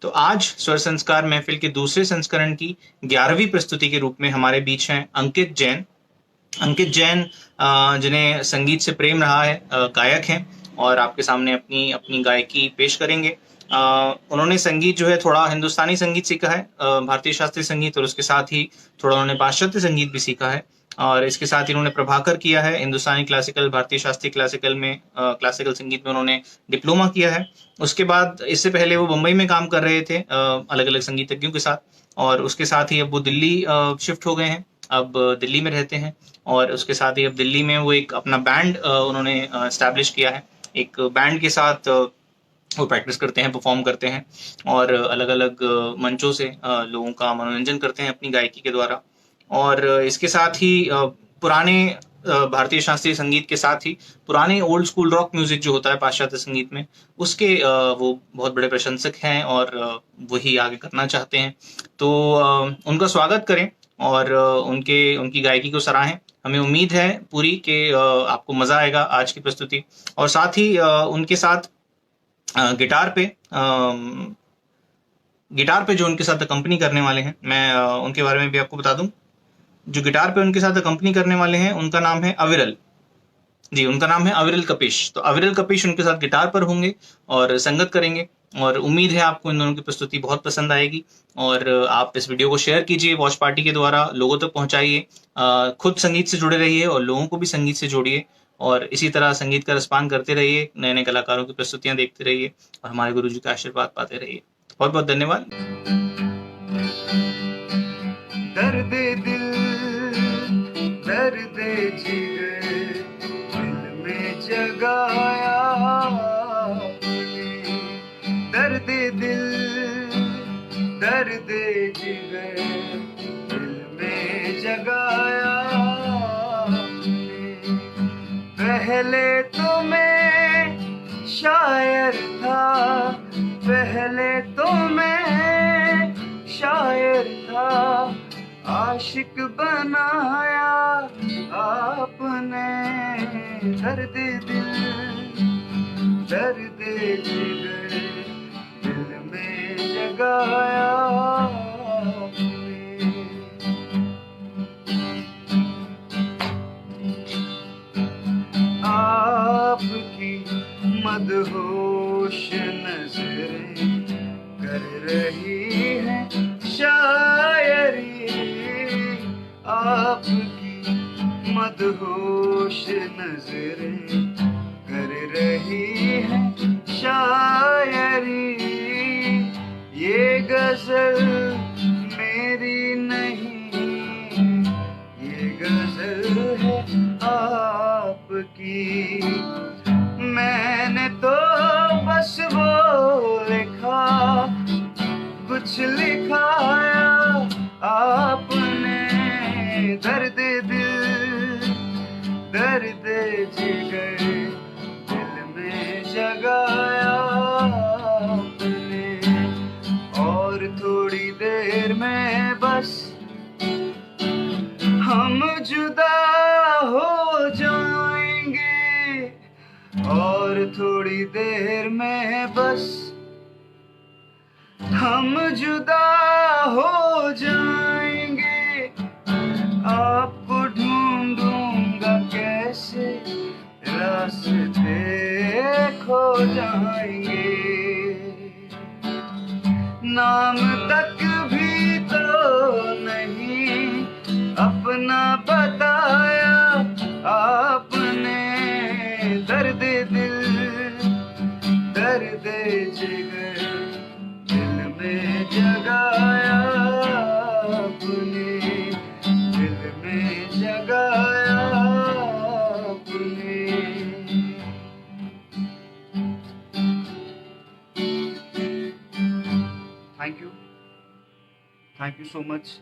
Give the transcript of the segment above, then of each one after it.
तो आज स्वर संस्कार महफिल के दूसरे संस्करण की 11वीं प्रस्तुति के रूप में हमारे बीच हैं अंकित जैन। अंकित जैन जिन्हें संगीत से प्रेम रहा है, गायक हैं और आपके सामने अपनी अपनी गायकी पेश करेंगे। उन्होंने संगीत जो है थोड़ा हिंदुस्तानी संगीत सीखा है, भारतीय शास्त्रीय संगीत, और उसके साथ ही थोड़ा उन्होंने पाश्चात्य संगीत भी सीखा है। और इसके साथ ही उन्होंने प्रभाकर किया है, हिंदुस्तानी क्लासिकल, भारतीय शास्त्रीय क्लासिकल में, क्लासिकल संगीत में उन्होंने डिप्लोमा किया है। उसके बाद इससे पहले वो बम्बई में काम कर रहे थे अलग अलग संगीतज्ञों के साथ, और उसके साथ ही अब वो दिल्ली शिफ्ट हो गए हैं, अब दिल्ली में रहते हैं। और उसके साथ ही अब दिल्ली में वो एक अपना बैंड उन्होंने स्टैब्लिश किया है। एक बैंड के साथ वो प्रैक्टिस करते हैं, परफॉर्म करते हैं और अलग अलग मंचों से लोगों का मनोरंजन करते हैं अपनी गायकी के द्वारा। और इसके साथ ही पुराने भारतीय शास्त्रीय संगीत के साथ ही पुराने ओल्ड स्कूल रॉक म्यूजिक जो होता है पाश्चात्य संगीत में, उसके वो बहुत बड़े प्रशंसक हैं और वही आगे करना चाहते हैं। तो उनका स्वागत करें और उनके उनकी गायकी को सराहें। हमें उम्मीद है पूरी कि आपको मजा आएगा आज की प्रस्तुति। और साथ ही उनके साथ गिटार पे गिटार पे जो उनके साथ कंपनी करने वाले हैं, मैं उनके बारे में भी आपको बता दूं। जो गिटार पे उनके साथ कंपनी करने वाले हैं उनका नाम है अविरल जी, उनका नाम है अविरल कपिश। तो अविरल कपिश उनके साथ गिटार पर होंगे और संगत करेंगे। और उम्मीद है आपको इन दोनों की प्रस्तुति बहुत पसंद आएगी। और आप इस वीडियो को शेयर कीजिए वॉच पार्टी के द्वारा, लोगों तक पहुंचाइए। खुद संगीत से जुड़े रहिए और लोगों को भी संगीत से जोड़िए, और इसी तरह संगीत का रसपान करते रहिए, नए नए कलाकारों की प्रस्तुतियां देखते रहिए और हमारे गुरु जी का आशीर्वाद पाते रहिए। बहुत बहुत धन्यवाद। दर्द दिल, दर्द जिगर, दिल में जगाया आपने। दर्द दिल, दर्द जिगर, दिल में जगाया आपने। पहले तो मैं शायर था, पहले तो मैं शायर था, आशिक बनाया आपने। दर्द दिल, दर्द जिगर, दिल में जगाया आपने। आपकी मदहोश नजरें कर रही हैं शायरी, आपकी मदहोश नजरें कर रही हैं शायरी। ये गजल मेरी नहीं, ये गजल है आपकी। मैंने तो बस वो लिखा, कुछ लिखाया आपने। दर्द दिल, दर्द जिगर, दिल में जगाया आपने। और थोड़ी देर में बस हम जुदा हो जाएंगे, और थोड़ी देर में बस हम जुदा हो जाएंगे। आपको ढूंढूंगा कैसे, रास्ते खो जाएंगे। नाम तक भी तो नहीं अपना बताया आपने। दर्द दिल, दर्द जिगर, दिल में जगाया आपने, दिल में जगाया आपने। Thank you so much.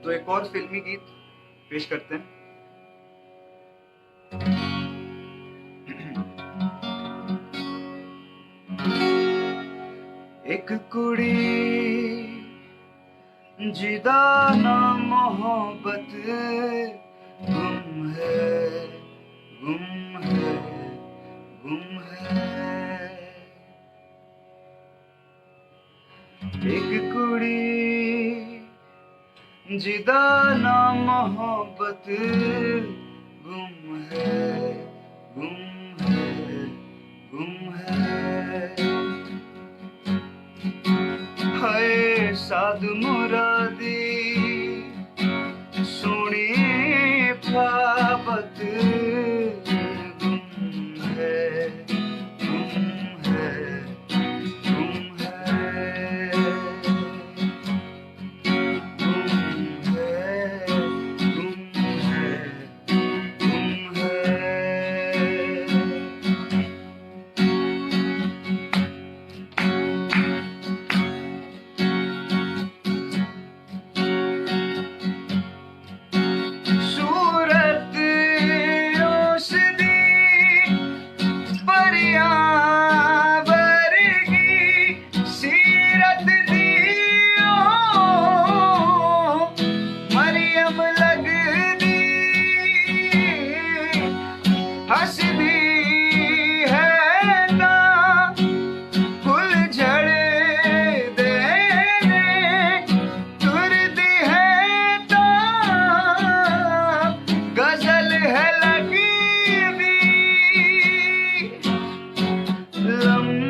तो एक और फिल्मी गीत पेश करते हैं। एक कुड़ी जिदा ना मोहब्बत गुम है, गुम है, गुम है। एक कुड़ी जिदा ना मोहब्बत गुम है, गुम है, गुम है। हाय साध मुरादी सोनी प्रापत गुम है, गुम है, गुम है, गुम है, गुम है, गुम है। सूरत उसदी परियां वर्गी सीरत दी मरियम लगदी हसदी है ना फुल झड़ देने तुरदी है ता गजल है लगी दी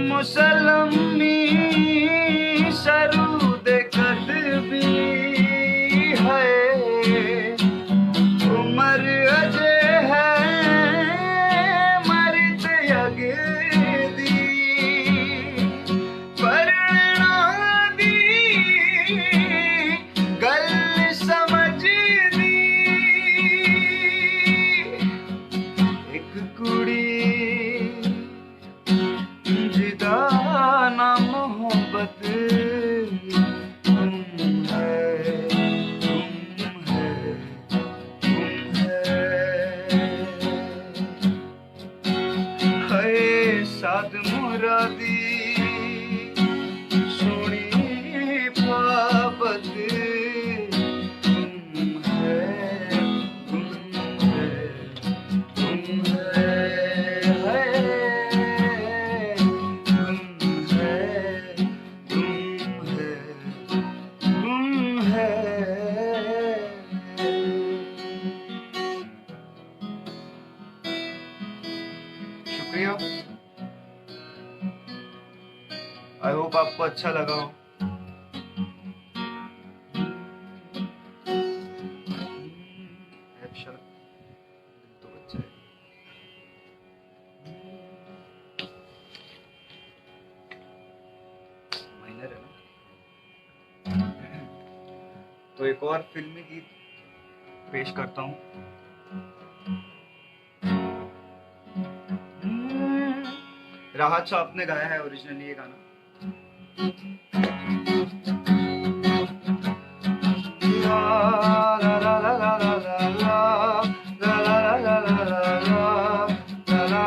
मुसलमी सरूद कदबी है उमर अजय है मर्द यगदी परना दी गल समझ दी एक कुड़ी जिदा ना मोहब्बत गुम है, गुम है, गुम है। हाय साध मुरादी सोनी पापत गुम है, गुम है, गुम है, गुम है, गुम है, गुम है। शुक्रिया। आई होप आपको अच्छा लगा हो। तो अच्छा है। माइनर है ना। तो एक और फिल्मी गीत पेश करता हूँ। राहत साहब ने गाया है ओरिजिनली ये गाना। ला ला ला ला ला ला ला ला ला ला ला ला ला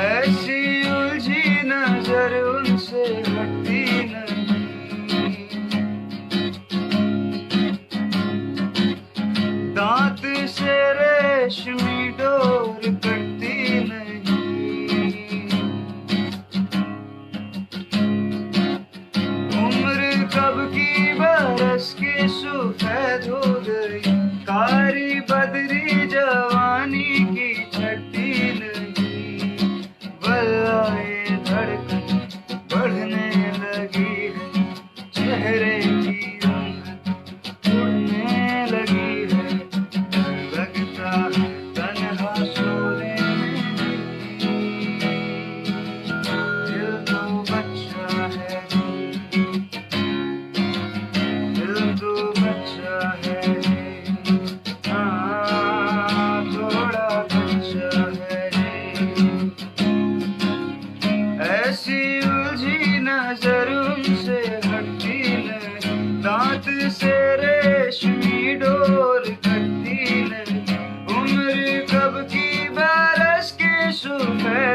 ऐसी उलझी नजर उनसे हटती नहीं, दांत से रेशमी डोर कटती नहीं। उम्र कब की बरस की सफेद हो गई, कारी बदरी जवानी की छठी नहीं। बल्लाए धड़कन बढ़ने लगी है, चेहरे की रंगत उड़ने लगी है। डर लगता है तन्हा सोने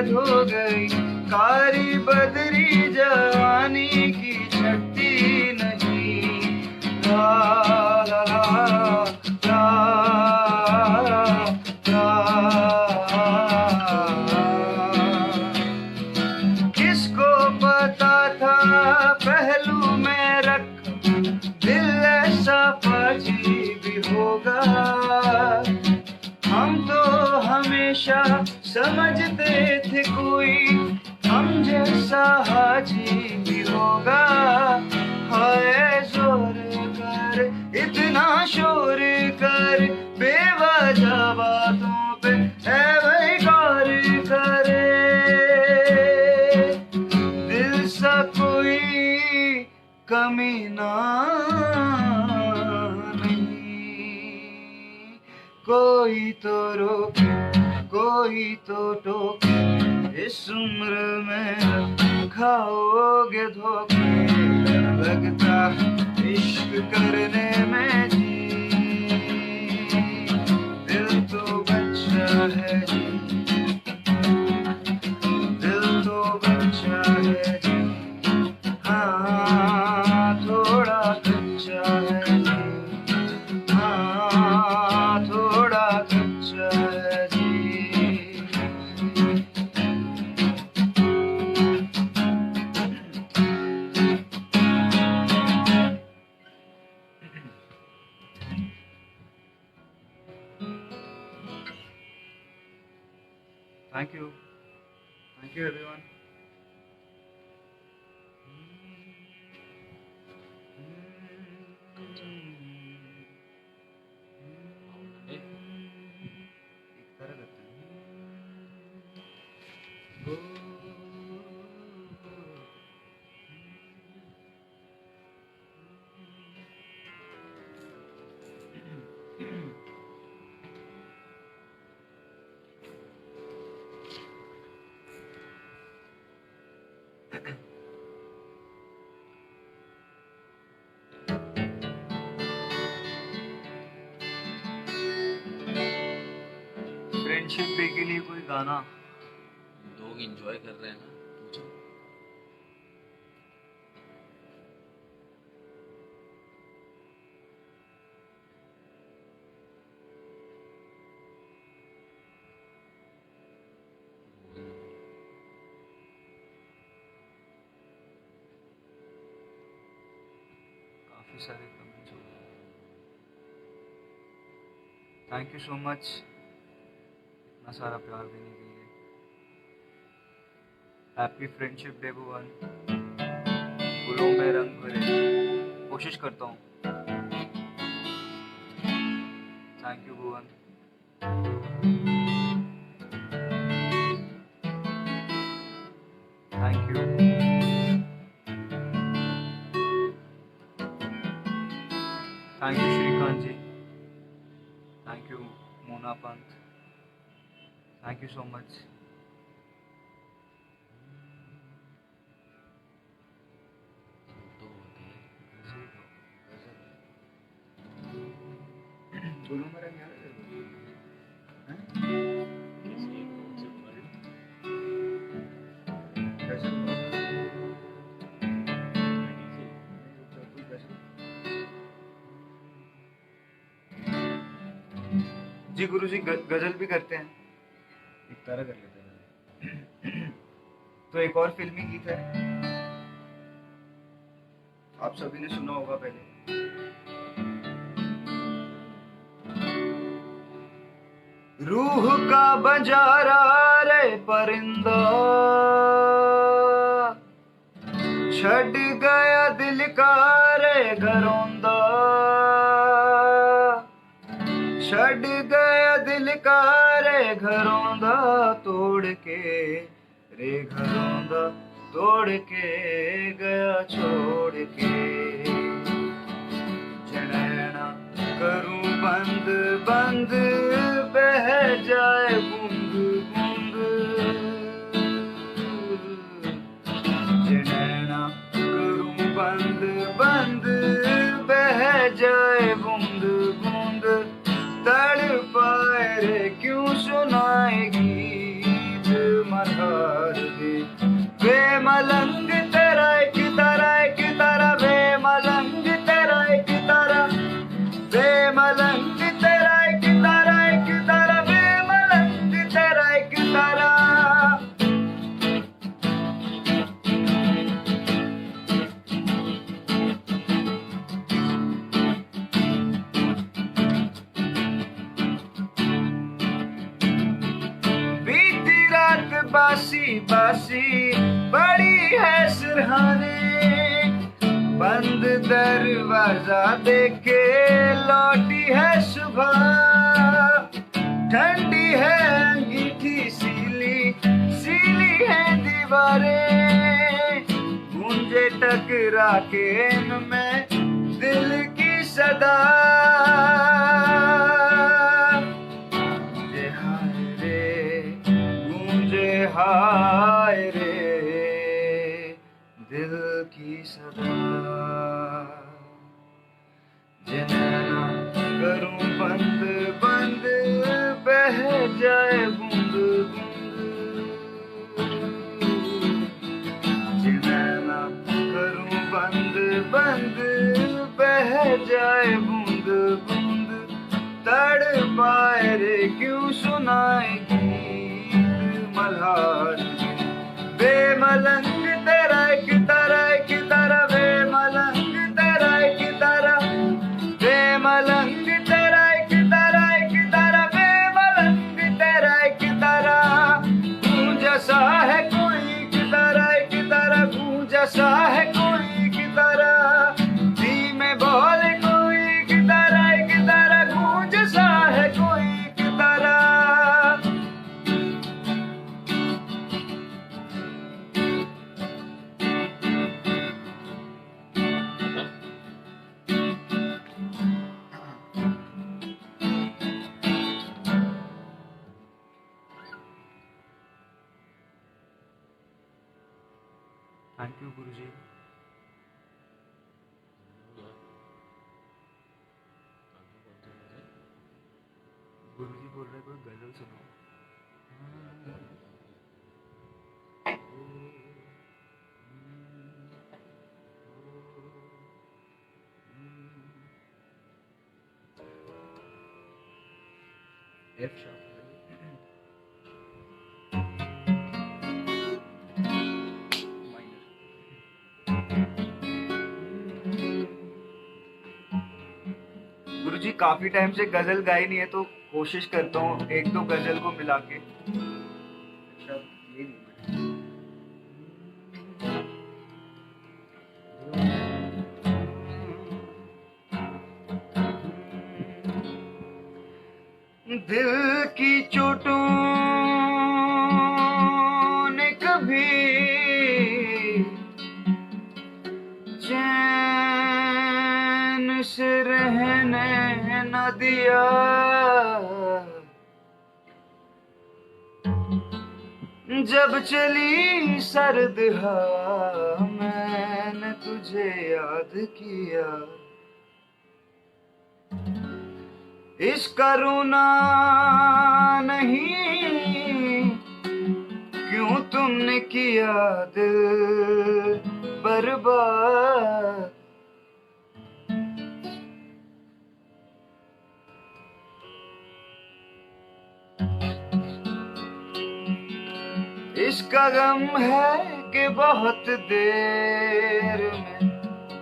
हो गई कारी बदरी जवानी की छटती नहीं। ला ला ला ला किसको पता था पहलू में रख दिल ऐसा पाजी भी होगा। हम तो हमेशा समझते थे कोई हम जैसा हाजी भी होगा। हाय जोर कर इतना शोर कर बेवजह बातों पे है वही गौर करे। दिल सा कोई कमीना नहीं, कोई तो रोके कोई तो टोके, इस उम्र में खाओगे धोखे। लगता इश्क करने में जी, दिल तो बच्चा है जी, दिल तो बच्चा है जी। हाँ थोड़ा कच्चा है जी, हाँ थोड़ा कच्चा है जी। Thank you everyone. एक तरह करते हैं। फ्रेंडशिप डे के लिए कोई गाना। लोग एंजॉय कर रहे हैं ना, पूछो। काफी सारे कमेंट्स हो गए। थैंक यू सो मच इतना सारा प्यार देने के लिए। Happy friendship day Bhuvan. फूलों में रंग भरे, कोशिश करता हूँ। Thank you Bhuvan. Thank you. Thank you Shrikant ji. Thank you Mona Pant. Thank you so much. तो होते हैं। फूलों में रंग याद है? जी गुरु जी गजल भी करते हैं, एक तरह कर लेते हैं। तो एक और फिल्मी गीत है, आप सभी ने सुना होगा पहले। रूह का बंजारा रे परिंदा, छड़ गया दिल का रे घरौंदा, छड़ गया दिल का रे घरौंदा, तोड़ के रे घरौंदा, तोड़ के गया छोड़ के। जनैना करूं बंद बंद, बह जाए बूंद बूंद। जनैना करूं बंद बंद, बह जाए बूंद बूंद। तड़ पाए रे क्यों सुनाए गीत मरहा, मलंग तेरा एक तारा, एक तारा वे मलंग तेरा एक तारा, वे मलंग तेरा एक तारा, एक तारा वे मलंग तेरा एक तारा। बीती रात बासी बासी बड़ी है सिरहाने, बंद दरवाजा देके लौटी है सुबह, ठंडी है अंगीठी सीली सीली है दीवारें, गूंजे टकरा के इनमें दिल की सदा। गूंजे हाय रे, गूंजे हाय रे दिल की सदा। जिन्ना करूं बंद बंद बह जाए बूंद बूंद, जिन्ना करूं बंद बंद बह जाए बूंद बूंद, तड़ पाए रे क्यों सुनाए गीत मल्हार। बेमलंग तेरा एक तारा, एक तारा वे मलंग तेरा एक तारा, वे मलंग तेरा एक तारा, एक तारा वे मलंग तेरा एक तारा। गूंजा सा है कोई एक तारा, एक तारा गूंजा सा है कोई एक तारा, धीमे बोले कोई एक तारा गूंज सा है कोई एक तारा। थैंक यू गुरुजी। गुरुजी बोल रहे कोई गजल सुनो। F sharp गुरुजी काफी टाइम से गजल गाई नहीं है तो कोशिश करता हूँ एक दो गजल को मिला के। दिल की चोटों ने कभी चैन से रहने न दिया, जब चली सर्द हवा मैंने तुझे याद किया। इसका रोना नहीं क्यों तुमने किया दिल बर्बाद। इसका गम है कि बहुत देर में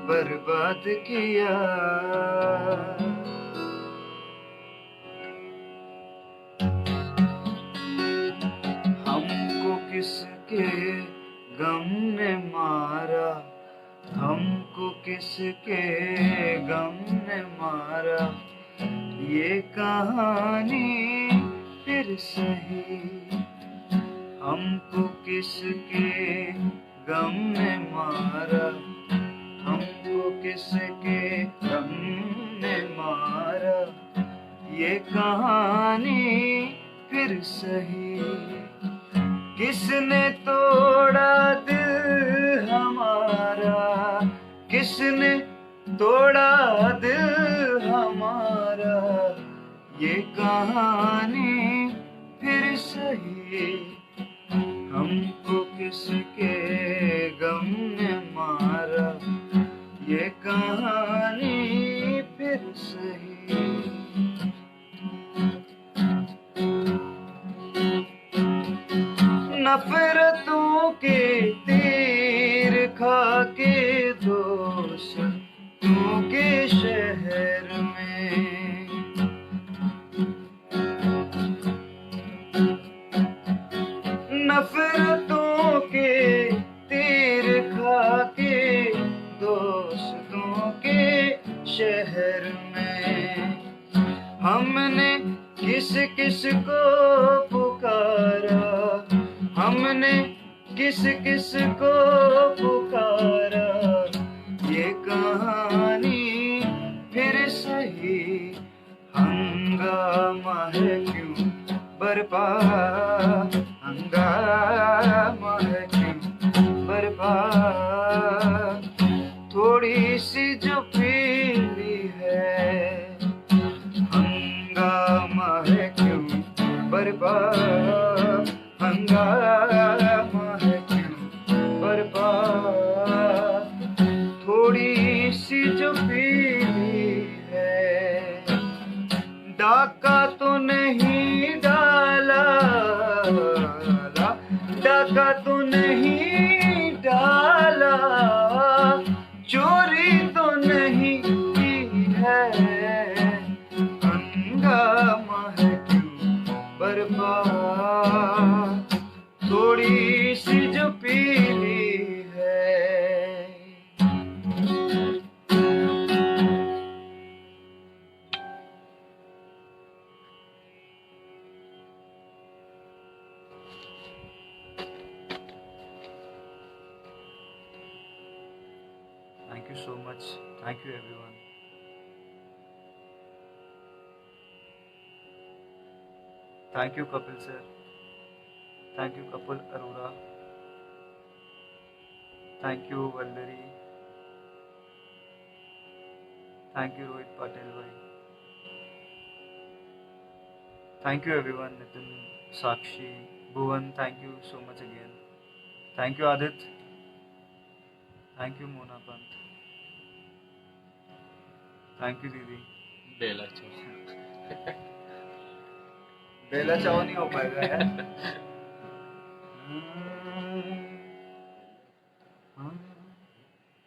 बर्बाद किया। हमको किसके गम ने मारा, हमको किसके गम ने मारा, ये कहानी फिर सही। हमको किसके गम ने मारा, हमको किसके गम ने मारा, ये कहानी फिर सही। किसने तोड़ा दिल हमारा, किसने तोड़ा दिल हमारा, ये कहानी फिर सही। हमको किसके गम ने मारा ये कहानी फिर सही। नफरतों के तीर खा के दोस्तों के शहर में नफरतों के तीर खा के दोस्तों के शहर में हमने किस किस को पुकारा, हमने किस किस को पुकारा ये कहानी फिर सही। हंगामा है क्यों बरपा, हंगामा है क्यों बरपा, थोड़ी सी जो पीली है। हंगामा है क्यों बरपा, हंगामा है क्यों बरपा, थोड़ी सी जो पीली है। डाका तो नहीं डाला, डाका तो नहीं डाला, चोरी तो नहीं की है। हंगामा है क्यों बरपा, थोड़ी सी जो पीली है। Thank you so much. Thank you everyone. Thank you Kapil sir. Thank you Kapil Arora. Thank you Valdari. Thank you Rohit Patel bhai. Thank you everyone. Nitin, Sakshi, Bhuvan, thank you so much again. Thank you Adit. Thank you Mona Pant. Thank you Didi. बेला चो बेला चाव नहीं हो पाएगा यार।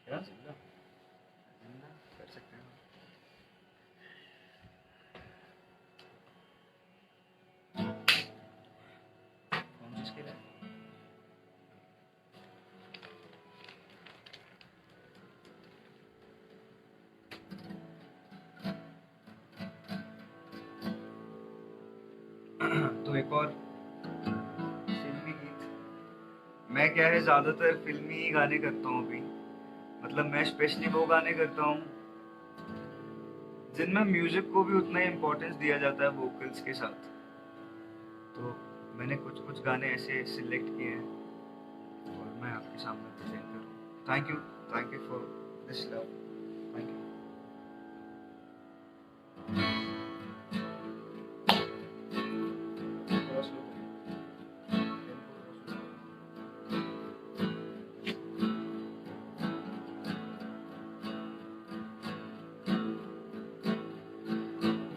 क्या जिंदा कर सकते हैं। कौन किसके लिए? तो एक और फिल्मी गीत। मैं क्या है ज्यादातर फिल्मी ही गाने करता हूँ अभी, मतलब मैं स्पेशली वो गाने करता हूँ जिनमें म्यूजिक को भी उतना ही इम्पोर्टेंस दिया जाता है वोकल्स के साथ। तो मैंने कुछ कुछ गाने ऐसे सिलेक्ट किए हैं और मैं आपके सामने प्रेजेंट करूँ। Thank you for this love. Thank you.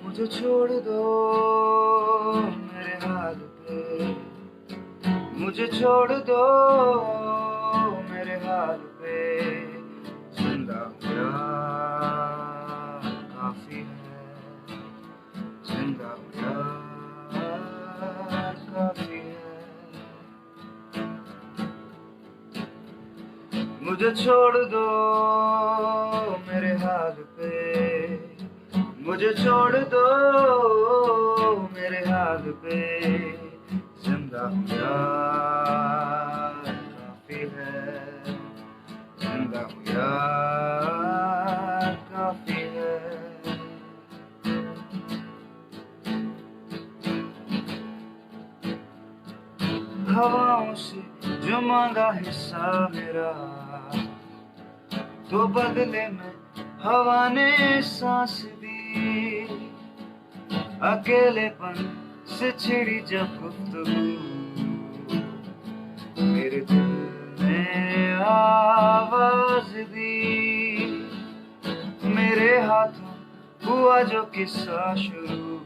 मुझे छोड़ दो मेरे हाल पे, मुझे छोड़ दो मेरे हाल पे, जिंदा हुआ काफी है, जिंदा हुआ काफी है। मुझे छोड़ दो मेरे हाल पे, मुझे छोड़ दो मेरे हाल पे, जिंदा हुआ काफी है, जिंदा हुआ काफी है। हवाओं से जो मांगा हिस्सा मेरा, तो बदले में हवा ने सांस दी। अकेलेपन से छिड़ी जब गुफ्तगू, मेरे दिल ने आवाज दी, मेरे हाथों हुआ जो किस्सा शुरू,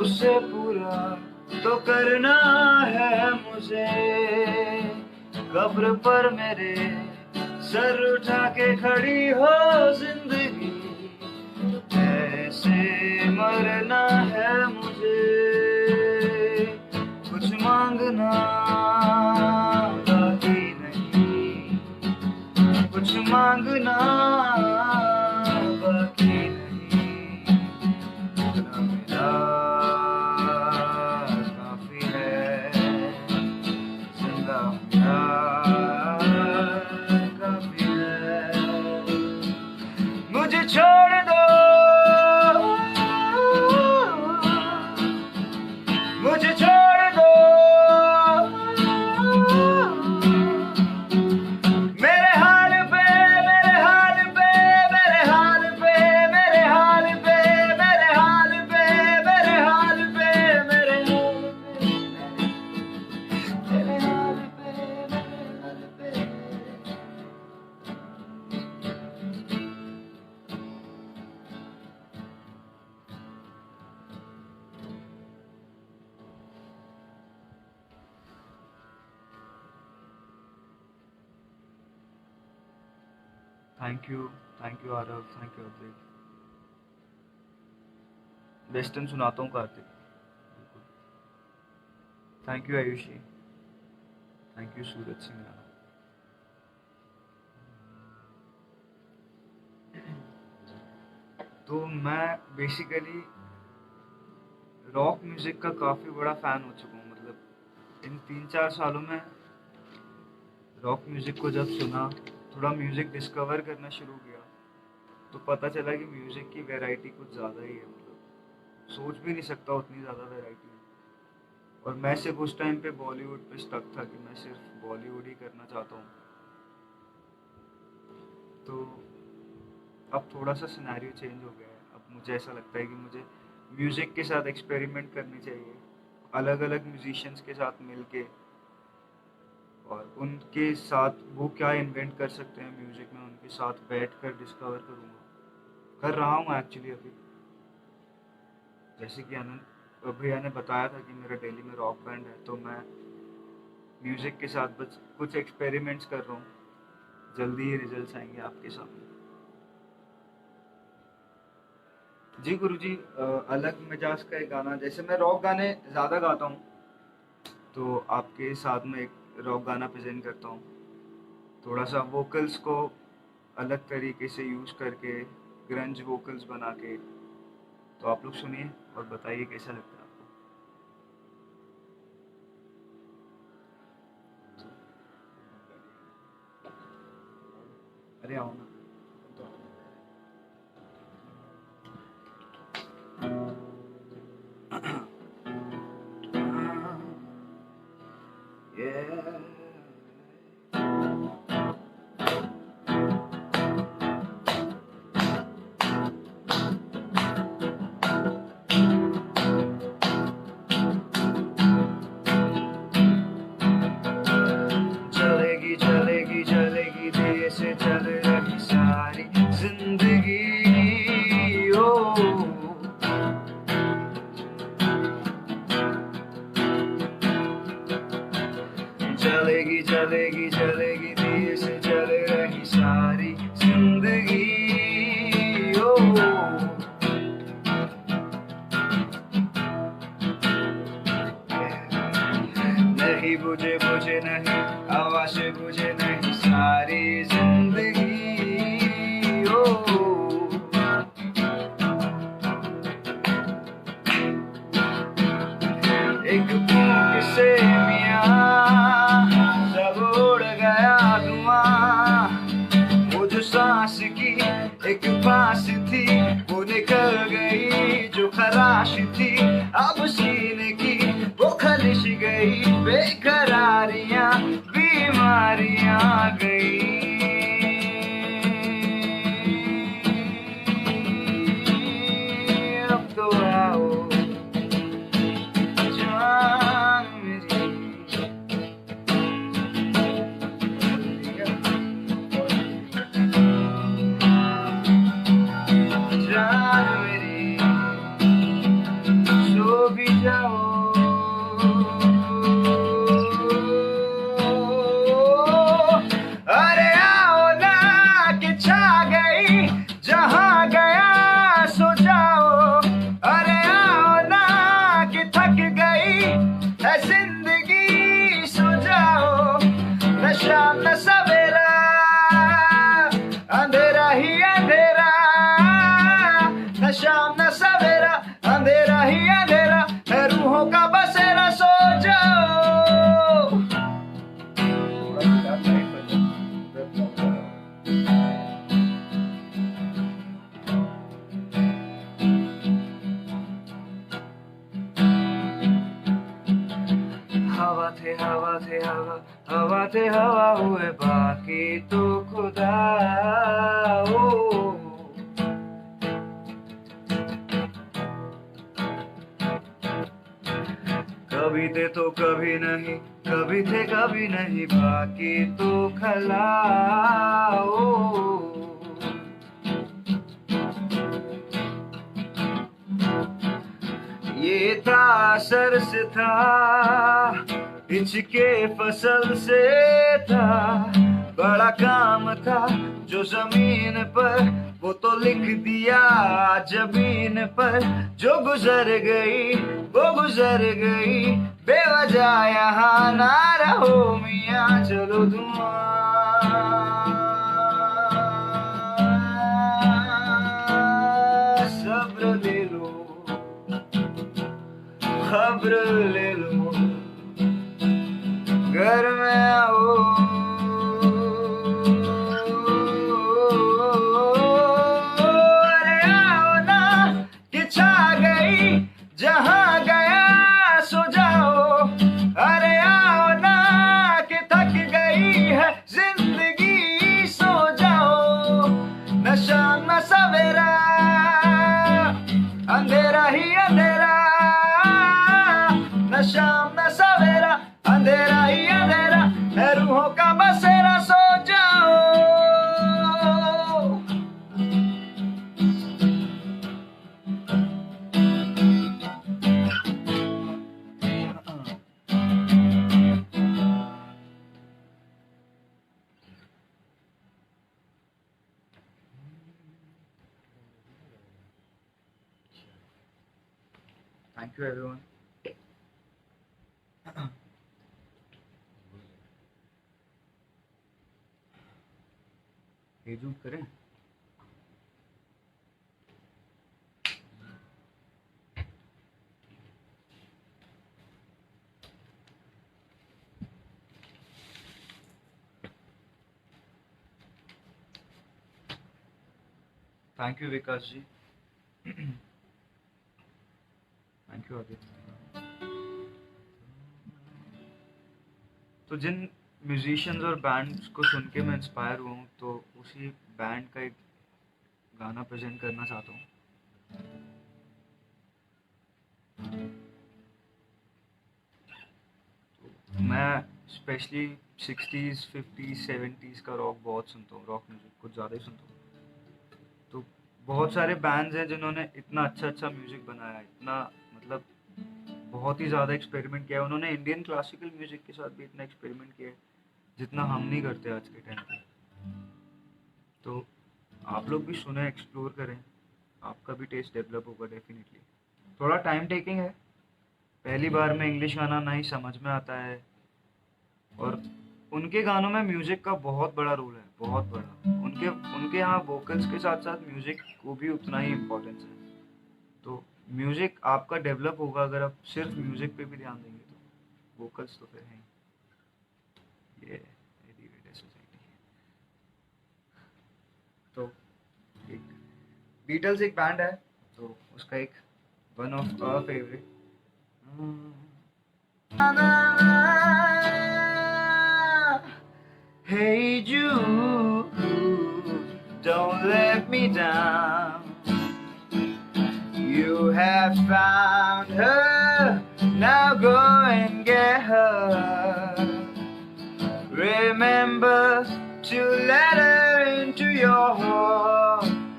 उसे पूरा तो करना है मुझे। कब्र पर मेरे सर उठा के खड़ी हो जिंदगी, ऐसे मरना है मुझे। कुछ मांगना बाकी नहीं, कुछ मांगना बाकी नहीं, इतना मिला काफी है, जिंदा मिला काफी है। मुझे छोड़ दो, मुझे छोड़ दो, मेरे हाल पे, मेरे हाल पे, मेरे हाल पे, मेरे हाल पे, मेरे हाल पे, मेरे हाल पे, मेरे हाल पे, मेरे हाल पे, मेरे हाल पे। Thank you Aarav, thank you Advait. Western सुनाता हूँ Kartik. Thank you Ayushi, thank you Suraj Singh Rana. तो मैं बेसिकली रॉक म्यूजिक का काफ़ी बड़ा फ़ैन हो चुका हूँ। मतलब इन 3-4 सालों में रॉक म्यूजिक को जब सुना, थोड़ा म्यूजिक डिस्कवर करना शुरू किया, तो पता चला कि म्यूजिक की वैरायटी कुछ ज़्यादा ही है। मतलब सोच भी नहीं सकता उतनी ज़्यादा वैरायटी है। और मैं सिर्फ उस टाइम पे बॉलीवुड पे स्टक था कि मैं सिर्फ बॉलीवुड ही करना चाहता हूँ। तो अब थोड़ा सा सिनेरियो चेंज हो गया है। अब मुझे ऐसा लगता है कि मुझे म्यूज़िक के साथ एक्सपेरिमेंट करनी चाहिए, अलग अलग म्यूजिशियंस के साथ मिलके, और उनके साथ वो क्या इन्वेंट कर सकते हैं म्यूज़िक में, उनके साथ बैठ कर डिस्कवर करूँगा। कर रहा हूँ एक्चुअली अभी। जैसे कि आनंद भैया ने बताया था कि मेरा दिल्ली में रॉक बैंड है, तो मैं म्यूज़िक के साथ बस कुछ एक्सपेरिमेंट्स कर रहा हूँ। जल्दी ही रिजल्ट्स आएंगे आपके सामने। जी गुरुजी, अलग मिजाज का एक गाना, जैसे मैं रॉक गाने ज़्यादा गाता हूँ, तो आपके साथ में एक रॉक गाना प्रेजेंट करता हूँ। थोड़ा सा वोकल्स को अलग तरीके से यूज़ करके, ग्रंज वोकल्स बना के। तो आप लोग सुनिए और बताइए कैसा लगता है आपको। अरे आओ ना। चलेगी चलेगी चलेगी देर से चल रही सारी जिंदगी, ओ चलेगी चलेगी चलेगी देर से चल रही सारी जिंदगी, ओ नहीं बुझे बुझे नहीं आवाज़ बुझे नहीं सारी जिंदगी, ओ एक फूंक से मियाँ सब उड़ गया धुआं। वो जो सांस की एक फांस थी वो निकल गई, जो खराश थी अब सीने की वो खलिश गई। बेकरारियां बीमारियां गई, अब तो आओ जान मेरी, जिंदगी सो जाओ, न शाम न सवेरा, अंधेरा ही अंधेरा, न शाम न सवेरा, अंधेरा ही अंधेरा है रूहों का बसेरा, सो जाओ। हवा थे हवा थे हवा, हवा थे हवा हुए बाकी तो खुदा। ओ कभी थे तो कभी नहीं, कभी थे कभी नहीं, बाकी तो खला। ओ ये था सर से था, हिचके फसल से था, बड़ा काम था जो जमीन पर, वो तो लिख दिया जमीन पर। जो गुजर गई वो गुजर गई, बेवजह यहाँ ना रहो मियाँ, चलो सब्र ले लो, खबर ले लो, घर में आओ। अरे आओ ना कि छा गई जहां गया सो जाओ, अरे आओ ना कि थक गई है जिंदगी सो जाओ, न शाम न सवेरा, अंधेरा ही अंधेरा, न शाम न सवेरा, अंधेरा ही अंधेरा है रूहों का बसेरा, सो जाओ। Thank you everyone. ये जूम करें। Thank you Vikas ji. Thank you Aditya. तो जिन म्यूजिशियंस और बैंड्स को सुन के मैं इंस्पायर हुआ हूँ, तो उसी बैंड का एक गाना प्रेजेंट करना चाहता हूँ। तो मैं स्पेशली 60s, 50s, 70s का रॉक बहुत सुनता हूँ, रॉक म्यूजिक कुछ ज़्यादा ही सुनता हूँ। तो बहुत सारे बैंड्स हैं जिन्होंने इतना अच्छा म्यूजिक बनाया, इतना मतलब बहुत ही ज़्यादा एक्सपेरिमेंट किया है। उन्होंने इंडियन क्लासिकल म्यूजिक के साथ भी इतना एक्सपेरिमेंट किया है जितना हम नहीं करते आज के टाइम पे। तो आप लोग भी सुने, एक्सप्लोर करें, आपका भी टेस्ट डेवलप होगा डेफिनेटली। थोड़ा टाइम टेकिंग है, पहली बार में इंग्लिश गाना ना ही समझ में आता है, और उनके गानों में म्यूजिक का बहुत बड़ा रोल है, बहुत बड़ा। उनके यहाँ वोकल्स के साथ साथ म्यूजिक को भी उतना ही इम्पोर्टेंस है। तो म्यूजिक आपका डेवलप होगा अगर आप सिर्फ म्यूजिक पे भी ध्यान देंगे, तो वोकल्स तो फिर हैं। ये एलिवेटेड सोसाइटी। तो एक बीटल्स एक बैंड है, तो उसका एक one of our favourite, Hey Jude, don't let me down. You have found her, now go and get her. Remember to let her into your home,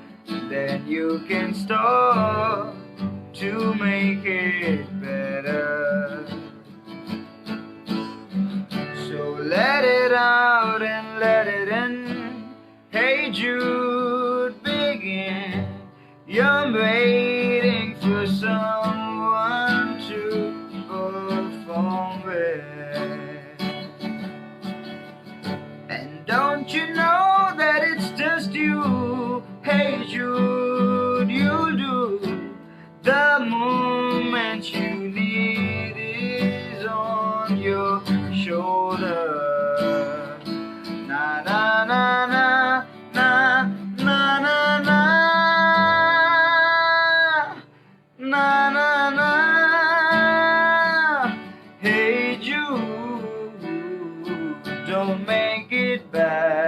then you can start to make it better. So let it out and let it in. Hey Jude, begin. You're waiting for someone to perform Don't you know that it's just you? Hey Jude, you'll do the moment you need is on your shoulder. Na na na na na na na na na na na. Hey Jude, don't make it bad.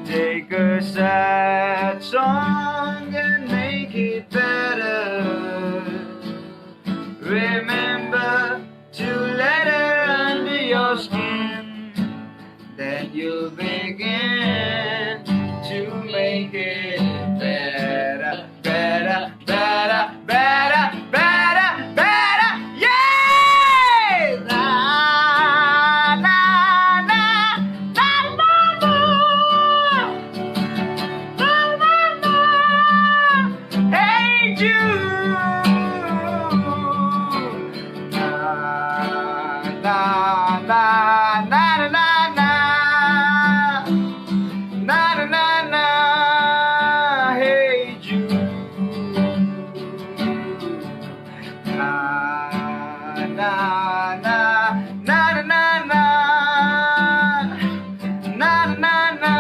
Take a sad song and make it better. Remember to let her under your skin, then you'll begin to make it better, better, better, better, better, better. Yeah! La, la, la, la, la, la. La, la, la. Hey Jude. Na, na, na, na, na, na. Na, na, na, na. Hey Jude. Na, na, na, na, na, na, na. Na, na, na.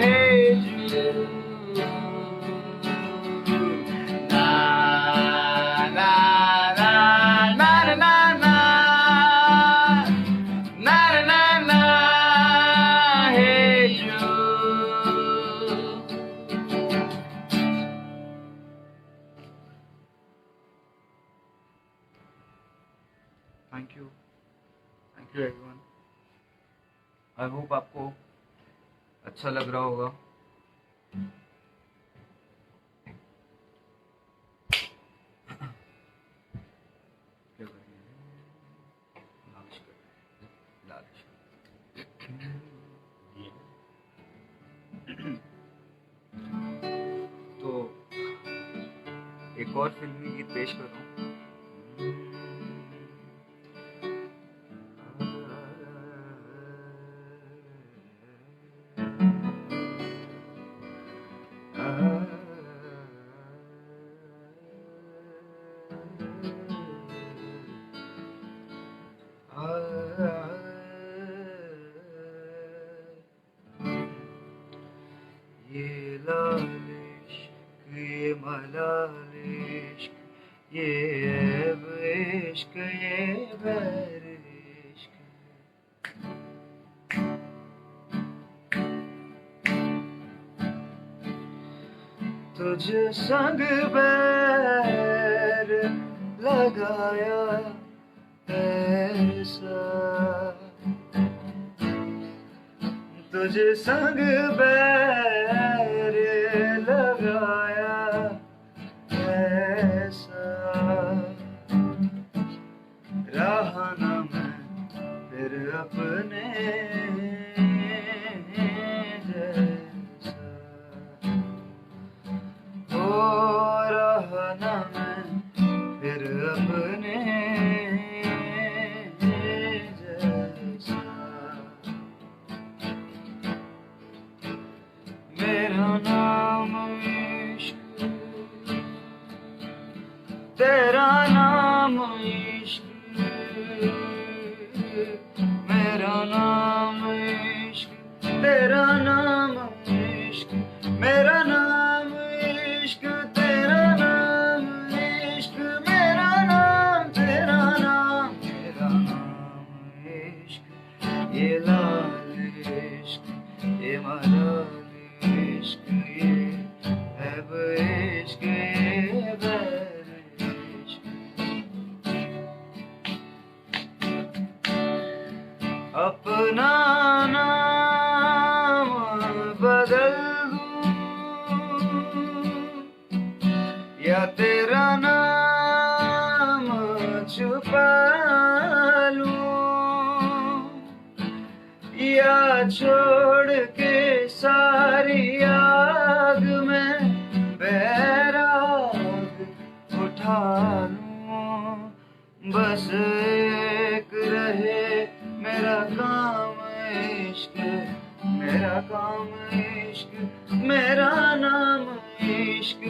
Hey Jude. Na, na, na, na, na, na, na. Na, na, na, na. Hey Jude. Thank you everyone. I hope आपको अच्छा लग रहा होगा. क्या कर रही है? लालिश कर रही है. लालिश. तो एक और फिल्मी गीत पेश कर रहा हूँ. ये लालिश्क, ये मलालिश्क, ये ऐब इश्क, ये बैर इश्क. तुझ संग बैर लगाया ऐसा, तुझ संग बैर लगाया ऐसा. रहा न मैं फिर अपने जैसा. हो रहा न मैं फिर अपने जैसा. मेरा नाम इश्क, तेरा नाम इश्क. मेरा नाम इश्क, तेरा नाम इश्क. मेरा नाम इश्क, तेरा नाम इश्क. मेरा नाम, तेरा नाम, तेरा नाम इश्क. ये लाल इश्क, ये मलाल इश्क, ये ऐब इश्क, ये बैर इश्क. अपना नाम बदल दूं या तेरा नाम छुपा लूं, या छोड़ के सारी आग में बैराग उठा लूं. बस एक रहे मेरा काम मेरा काम इश्क, मेरा नाम इश्क,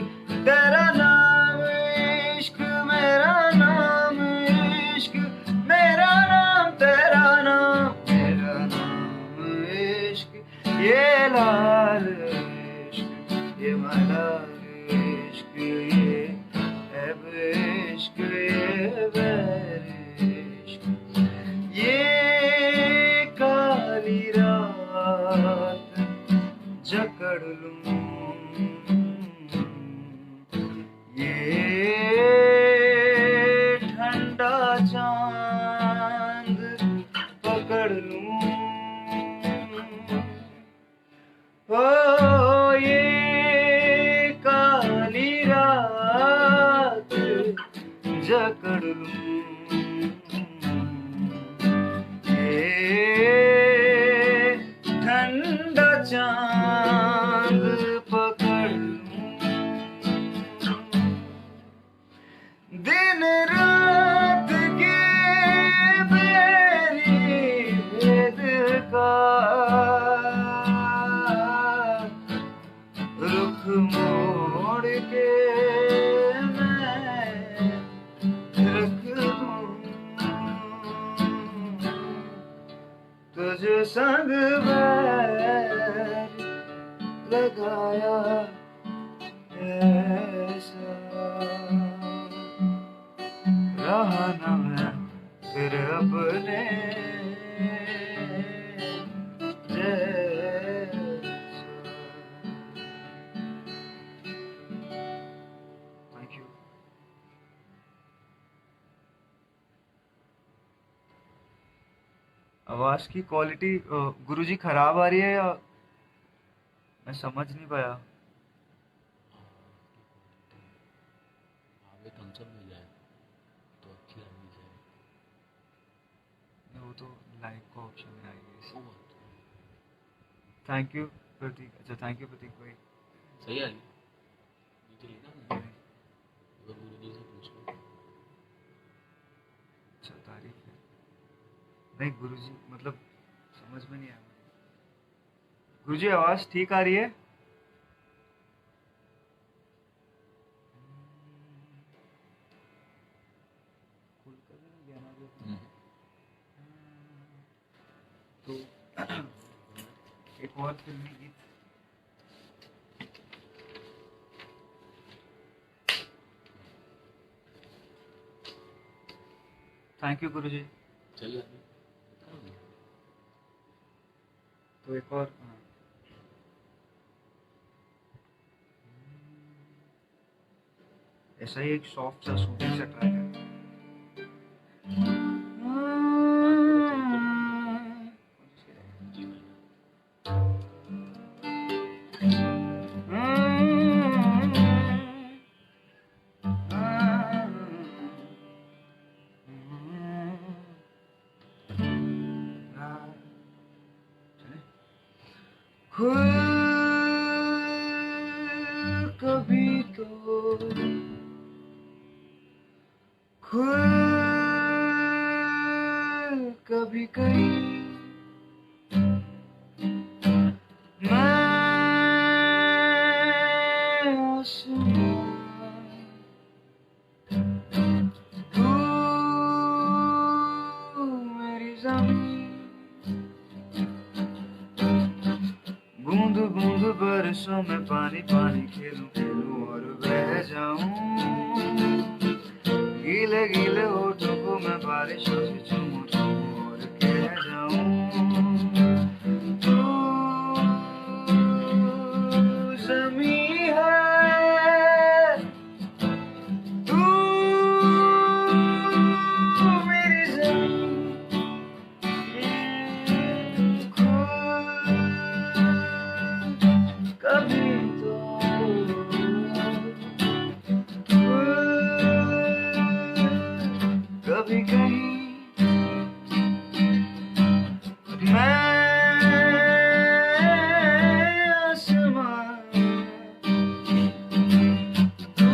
तेरा नाम इश्क, मेरा नाम इश्क, मेरा नाम तेरा नाम, मेरा नाम इश्क, ये लाल इश्क, ये मलाल इश्क, ये ऐब इश्क, ये बैर इश्क, ये काली रात जकड़ लूं, ये ठंडा चांद पकड़ लूं, ओ ये काली रात जकड़ लूं, ये ठंडा चांद पकड़ लूं, दिन रात के बेरी भेद का रुख मोड़ के मैं रख दूं, तुझे संग बैर लगाया ऐसा, रहा न मैं फिर अपने जैसा। Thank you. आवाज की क्वालिटी गुरुजी खराब आ रही है या मैं समझ नहीं पाया। आगे थम्स अप मिल जाए तो अच्छी मिल जाए। वो तो लाइक का ऑप्शन में आएगी। वो बात थैंक यू प्रतीक। अच्छा थैंक यू प्रतीक भाई। सही आ रही नीचे लिखा है तो गुरुजी से पूछ लो। अच्छा तारीफ है। नहीं गुरुजी मतलब समझ में नहीं आया। गुरुजी आवाज ठीक आ रही है? तो एक और फिल्मी गीत। थैंक यू गुरुजी। चलिए तो एक और ऐसा ही एक सॉफ्ट सा सूदिंग सा ट्रैक है। कभी तो खुद कभी कहीं मैं आसमां तू मेरी ज़मीं बूंद बूंद बरसों में पानी पानी खेलूं खेलूं और बह जाऊं गीले गीले होठों को मैं बारिशों से चूमूं चूमूं और कह जाऊं तू ज़मीं है तू मेरी ज़मीं कभी तो कभी कहीं मैं आसमां तू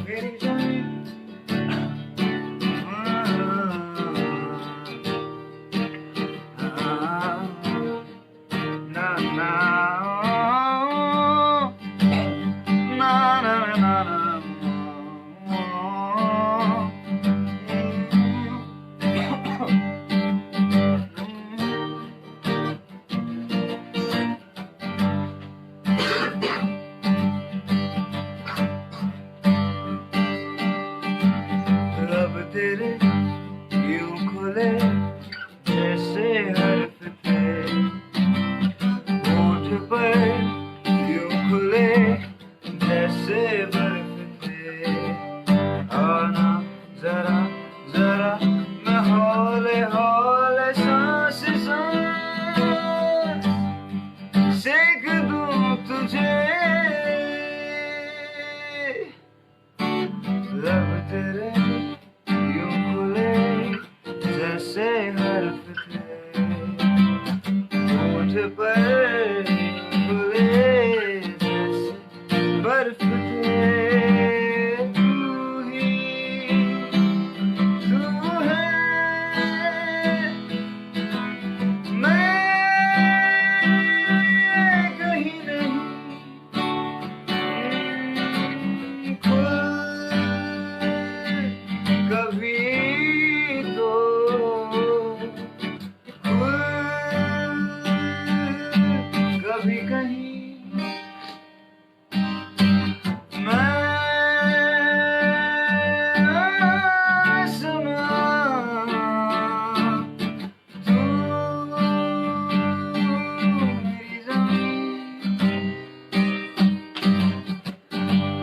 मेरी ज़मीं तेरे यूं खुले जैसे हर्फ थे, होठ पर यूं खुले जैसे बर्फ थे। आना जरा जरा मैं हौले हौले सांस सांस सेक दूं तुझे, लब तेरे यूं खुले जैसे हर्फ थे, होठ पर खुले जैसे बर्फ थे। तू ही तू है, मैं कहीं नहीं, खुद कभी तो खुद कभी कहीं, मैं आसमां, तू मेरी ज़मीन।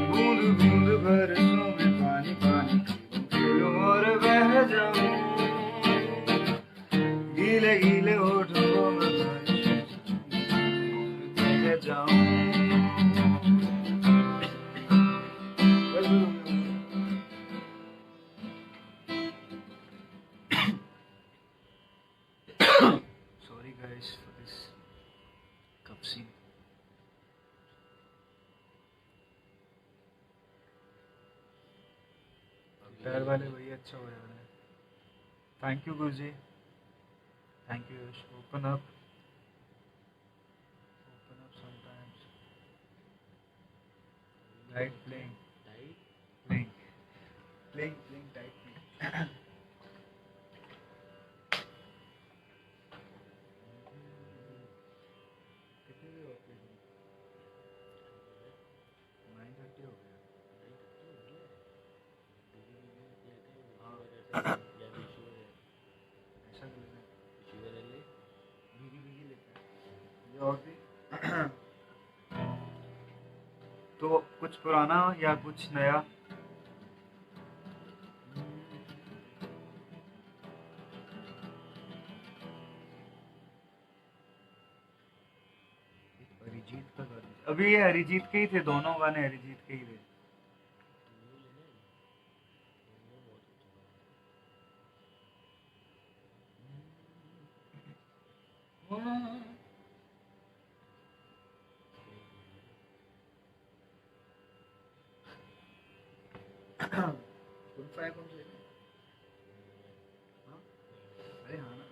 बूंद बूंद बरसों में पानी पानी पीलूं और बह जाऊं, गीले गीले होठों में बारिश बह जाऊं। Sorry guys for this cup scene. पैर वाले भैया अच्छा हो रहा है। Thank you Guruji, thank you Yash. Open up sometimes, light playing playing playing playing tight playing. कितने बजे होते हैं? 9:30 हो गया। ऐसा कर लेना, भीगी भीगी लेते हैं ये। और भी तो कुछ पुराना या कुछ नया? अरिजीत का गाना, अभी ये अरिजीत के ही थे, दोनों गाने अरिजीत के ही थे। कौन से? हाँ? अरे हाँ ना,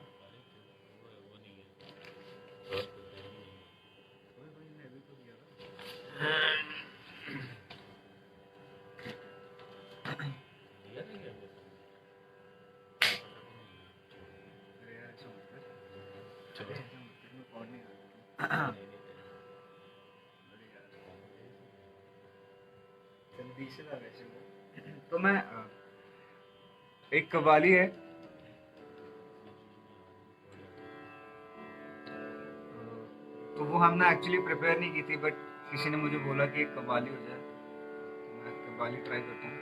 ने अभी तो दिया था। अरे यार ऐसा मत कर, चलो ऐसा मत कर, मैं पढ़ नहीं रहा। अरे यार जल्दी से ला वैसे वो। तो मैं एक कव्वाली है, तो वो हमने एक्चुअली प्रिपेयर नहीं की थी, बट किसी ने मुझे बोला कि एक कव्वाली हो जाए, तो मैं कव्वाली ट्राई करता हूँ।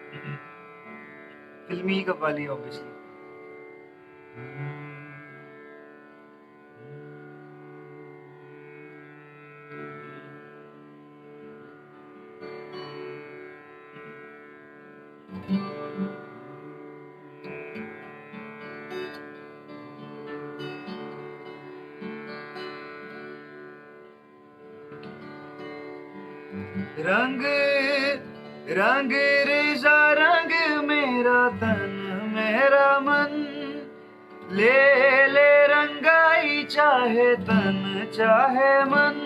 फिल्मी कव्वाली ऑब्वियसली। रंग रंग रेजा रंग मेरा तन मेरा मन, ले ले रंगाई चाहे तन चाहे मन।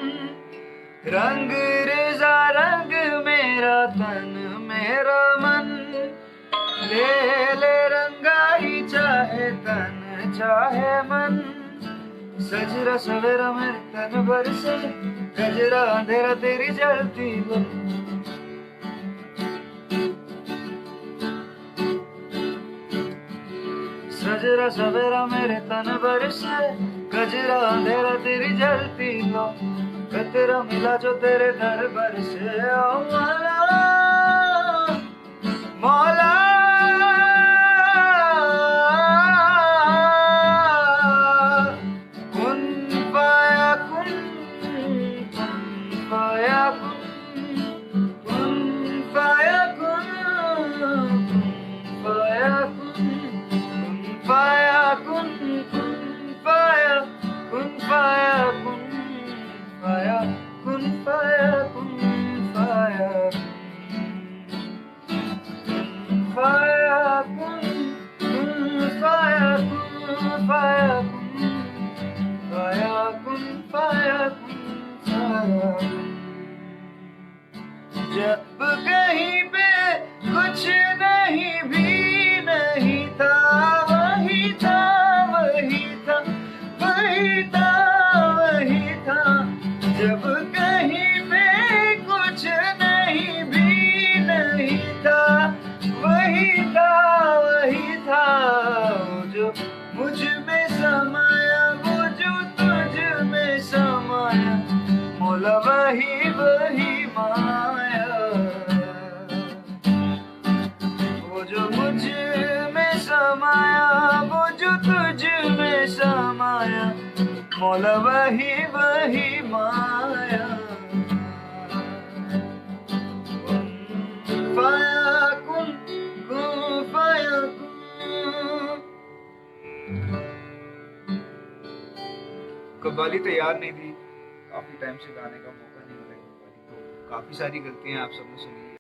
रंग रेजा रंग मेरा तन मेरा मन, ले ले रंगाई चाहे तन चाहे मन। सजरा सवेरा मेरे तन भर से, गजरा अंधेरा तेरी जलती वो। सजरा सवेरा मेरे तन पर से, गजरा अंधेरा तेरी जलती लो, तेरा मिला जो तेरे दरबार से। ओ मौला मौला कुन फाया कुन, कुन फाया कुन, कुन फाया कुन, कुन फाया कुन, कुन फाया कुन, कुन फाया कुन फाया कुन फाया कुन फाया कुन फाया फाया कुन फाया कुन फाया कुन फाया कुन। जब कहीं पे कुछ नहीं भी नहीं था, वही था वही था वही था वही था। जब कहीं पे कुछ नहीं भी नहीं था, वही था वही था। वो जो मुझ में समाया, वो जो तुझ में समाया, मौला वही वही माया। वो जो मुझ में समाया, वो जो तुझ में समाया, मौला वही वही माया। फाया कुन कुन फाया कुन। कव्वाली तैयार नहीं थी, काफी टाइम से गाने का मौका नहीं मिला कव्वाली, तो काफी सारी गलतियां आप सबने सुनी है।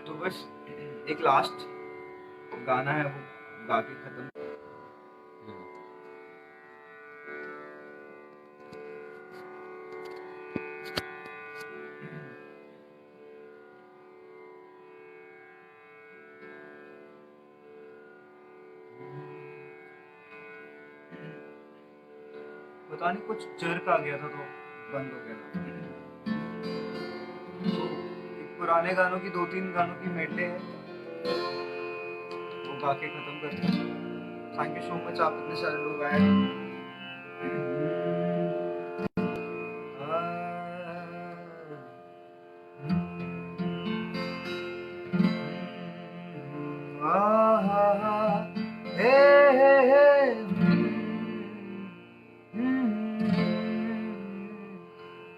तो बस एक लास्ट गाना है, वो गा के खत्म। पता नहीं कुछ चर्क आ गया था तो बंद हो गया था। तो एक पुराने गानों की 2-3 गानों की मेडले है, वो गा के खत्म करते हैं। थैंक यू सो मच, आप इतने सारे लोग आए।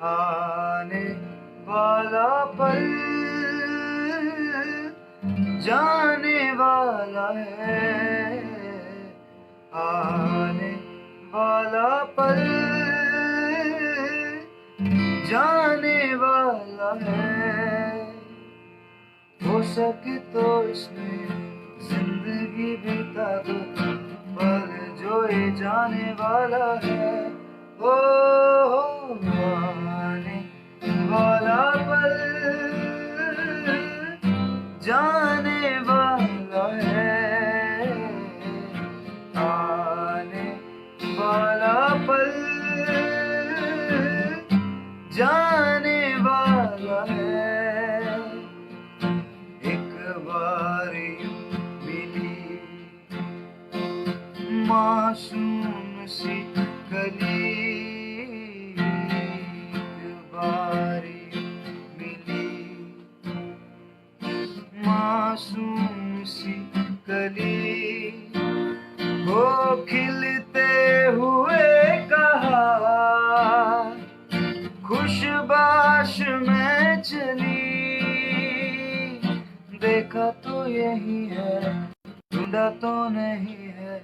आने वाला पल जाने वाला है, आने वाला पल जाने वाला है। हो सके तो इसमें जिंदगी बिता दो, पल जो ये जाने वाला है। ओ आने वाला पल जाने वाला है, आने वाला पल जाने वाला है। एक बार यूं मिली मासूम सी कली, एक बार यूं मिली मासूम सी कली, वो खिलते हुए कहा खुशबाश में चली। देखा तो यही है, ढूंढा तो नहीं है,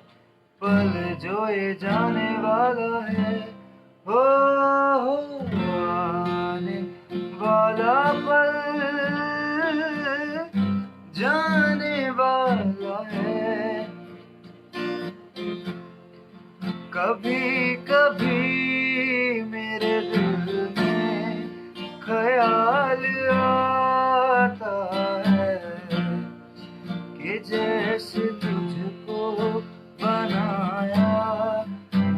पल जो ये जाने वाला है। हो आने वाला पल जाने वाला है। कभी कभी मेरे दिल में ख्याल आता है कि जैसे तुझको बनाया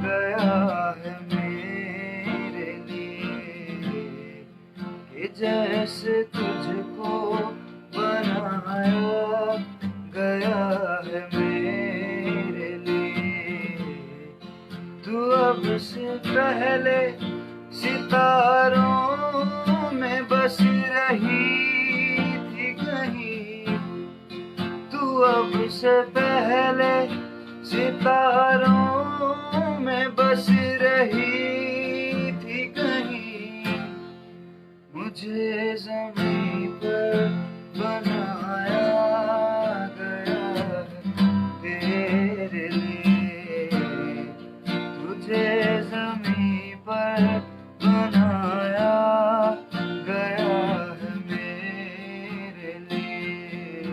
गया है मेरे लिए, कि जैसे तुझको से पहले सितारों में बस रही थी कहीं, मुझे ज़मीं पर बनाया गया तेरे लिए, तुझे ज़मीं पर बनाया गया है मेरे लिए।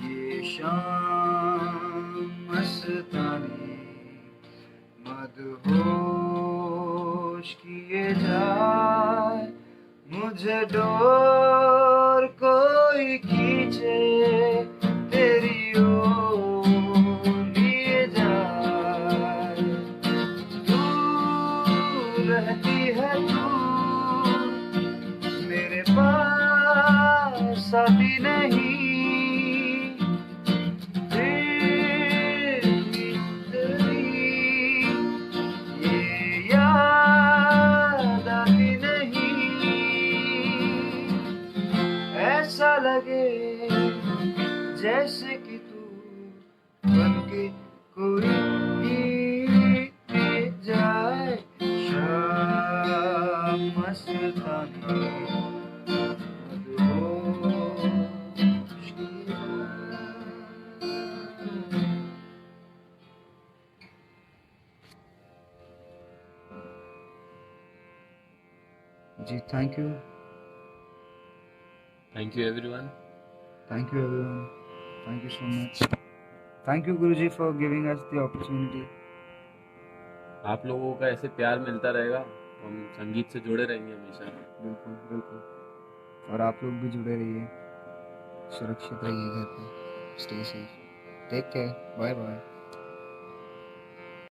ये शाम मस्तानी मदहोश किए जाए, मुझे डोर कोई खींचे तेरी ओर लिए जाए। तू रहती है तू मेरे पास आती नहीं, ऐसा लगे जैसे कि तू बनके कोई बीत जाए शाम मस्तानी मदहोश की रात। जी thank you thank you everyone. Thank you everyone. Thank you so much. Thank you Guruji for giving us the opportunity. आप लोगों का ऐसे प्यार मिलता रहेगा तो हम संगीत से जुड़े रहेंगे हमेशा। बिल्कुल बिल्कुल। और आप लोग भी जुड़े रहिए, सुरक्षित रहिए घर पे, stay safe, take care, bye bye.